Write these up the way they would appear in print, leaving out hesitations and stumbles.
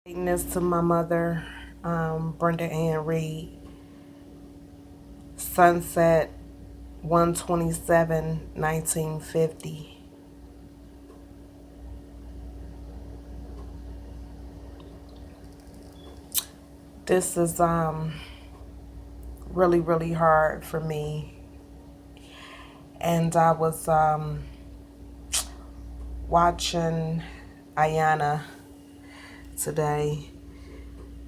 This to my mother, Brenda Ann Reed. Sunset 127 1950. This is really really hard for me, and I was watching Iyanla today.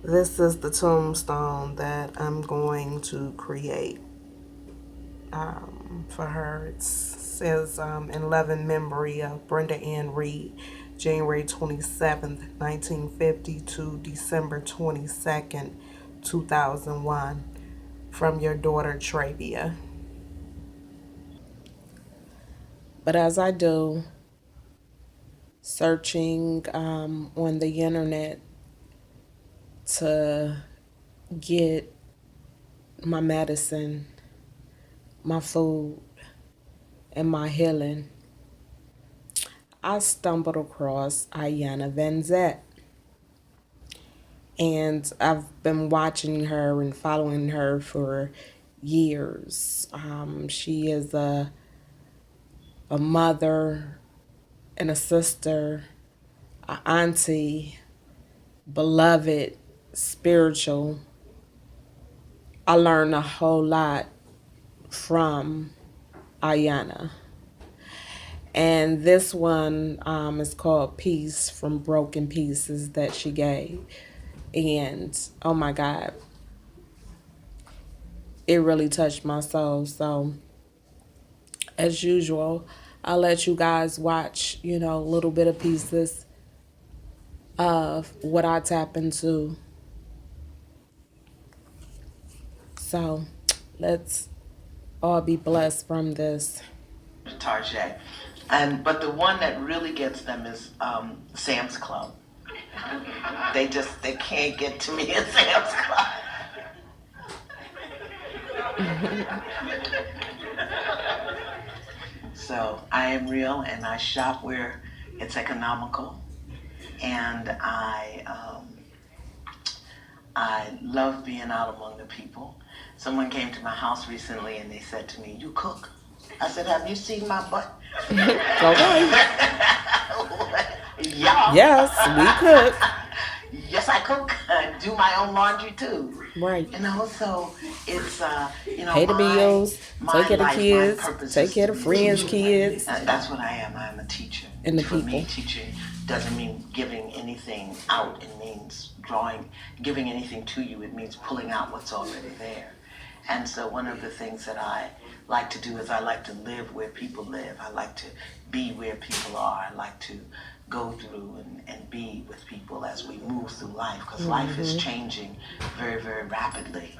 This is the tombstone that I'm going to create for her. It says in loving memory of Brenda Ann Reed, January 27th, 1950 to December 22nd, 2001, from your daughter Travia. But as I do, searching on the internet to get my medicine, my food, and my healing, I stumbled across Iyanla Vanzant. And I've been watching her and following her for years. She is a mother and a sister, a auntie, beloved, spiritual. I learned a whole lot from Iyanla. And this one is called Peace from Broken Pieces that she gave. And oh my God, it really touched my soul. So, as usual, I'll let you guys watch, a little bit of pieces of what I tap into. So, let's all be blessed from this. Target. But the one that really gets them is Sam's Club. They can't get to me at Sam's Club. So I am real, and I shop where it's economical, and I love being out among the people. Someone came to my house recently and they said to me, "You cook?" I said, "Have you seen my butt?" Okay. Yeah. Yes, we cook. Yes, I cook. I do my own laundry too. Right. So it's Pay the bills, my take care of the life, my kids, purpose take is care to of be friends' teaching. kids, That's what I am. I am a teacher. and the For me, people. teaching doesn't mean giving anything out. It means giving anything to you. It means pulling out what's already there. And so one of the things that I like to do is I like to live where people live. I like to be where people are. I like to go through and be with people as we move through life, because life is changing very, very rapidly.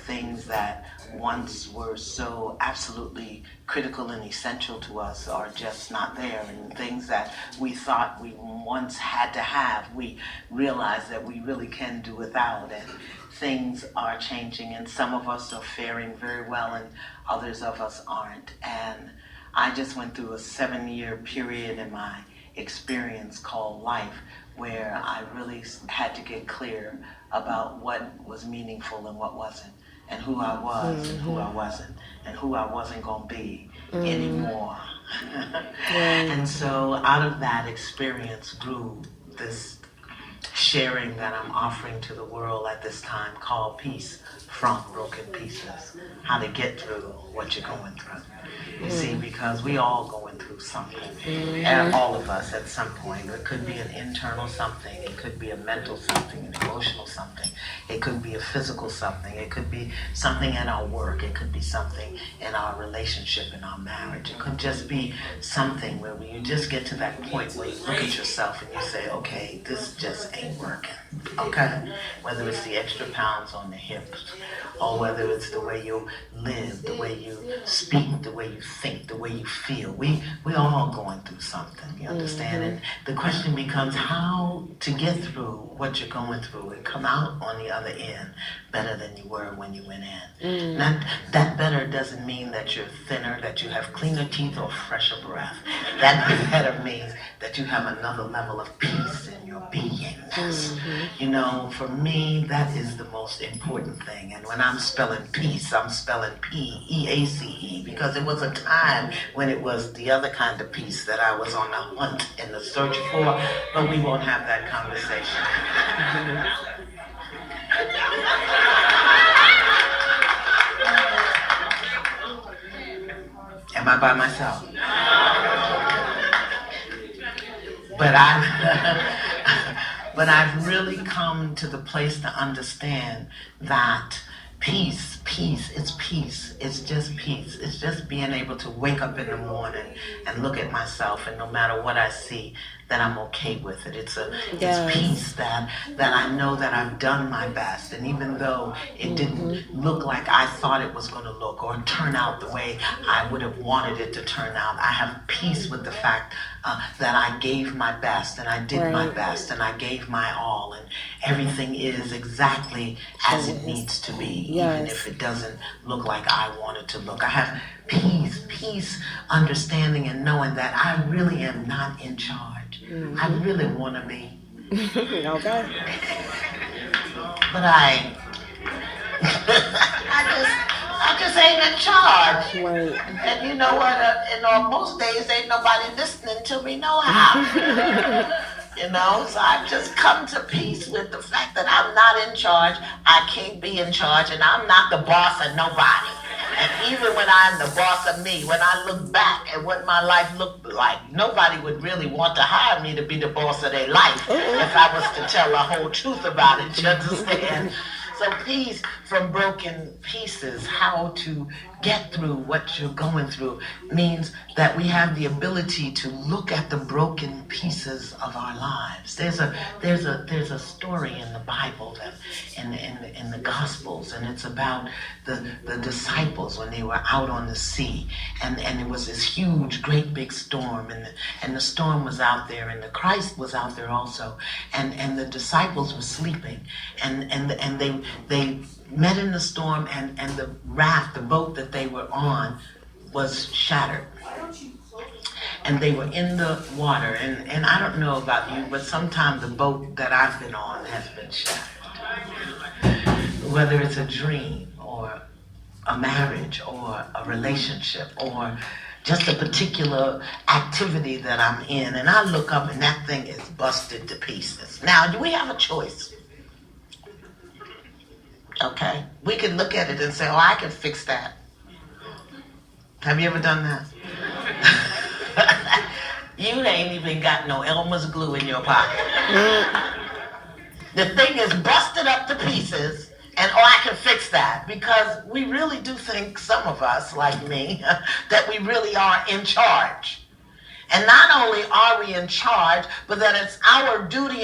Things that once were so absolutely critical and essential to us are just not there, and things that we thought we once had to have, we realize that we really can do without, and things are changing, and some of us are faring very well and others of us aren't. And I just went through a 7-year period in my experience called life, where I really had to get clear about what was meaningful and what wasn't, and who I was and who I wasn't, and who I wasn't going to be anymore. And so out of that experience grew this sharing that I'm offering to the world at this time, called Peace from Broken Pieces. How to get through what you're going through. You see, because we all going through something. And all of us at some point. It could be an internal something. It could be a mental something, an emotional something. It could be a physical something. It could be something in our work. It could be something in our relationship, in our marriage. It could just be something where you just get to that point where you look at yourself and you say, okay, this just ain't working. Okay? Whether it's the extra pounds on the hips, or whether it's the way you live, the way you speak, the way you think, the way you feel. We all going through something, you understand? And the question becomes how to get through what you're going through and come out on the other end better than you were when you went in. Now, that better doesn't mean that you're thinner, that you have cleaner teeth or fresher breath. That better means that you have another level of peace in your beingness. You know, for me, that is the most important thing. And when I'm spelling peace, I'm spelling P-E-A-C-E, because it was a time when it was the other kind of peace that I was on the hunt and the search for, but we won't have that conversation. Am I by myself? But but I've really come to the place to understand that peace, it's peace. It's just peace. It's just being able to wake up in the morning and look at myself, and no matter what I see, that I'm okay with it. It's peace that I know that I've done my best, and even though it didn't look like I thought it was going to look or turn out the way I would have wanted it to turn out, I have peace with the fact that I gave my best, and I did my best, and I gave my all, and everything is exactly as it needs to be, even if it doesn't look like I want it to look. I have peace, understanding, and knowing that I really am not in charge. I really want to be. Okay. But I just ain't in charge. Right. And you know what? Most days ain't nobody listening to me no how. You know, so I've just come to peace with the fact that I'm not in charge. I can't be in charge, and I'm not the boss of nobody. And even when I'm the boss of me, when I look back at what my life looked like, nobody would really want to hire me to be the boss of their life if I was to tell the whole truth about it, you understand? So peace from broken pieces, how to get through what you're going through, means that we have the ability to look at the broken pieces of our lives. There's a story in the Bible that in the Gospels, and it's about the disciples when they were out on the sea, and it was this huge, great big storm, and the storm was out there, and the Christ was out there also, and the disciples were sleeping, and they met in the storm, and the raft, the boat that they were on, was shattered. And they were in the water, and I don't know about you, but sometimes the boat that I've been on has been shattered. Whether it's a dream, or a marriage, or a relationship, or just a particular activity that I'm in, and I look up and that thing is busted to pieces. Now, do we have a choice? Okay, we can look at it and say, oh, I can fix that. Have you ever done that? You ain't even got no Elmer's glue in your pocket. The thing is busted up to pieces, and oh, I can fix that. Because we really do think, some of us, like me, that we really are in charge. And not only are we in charge, but that it's our duty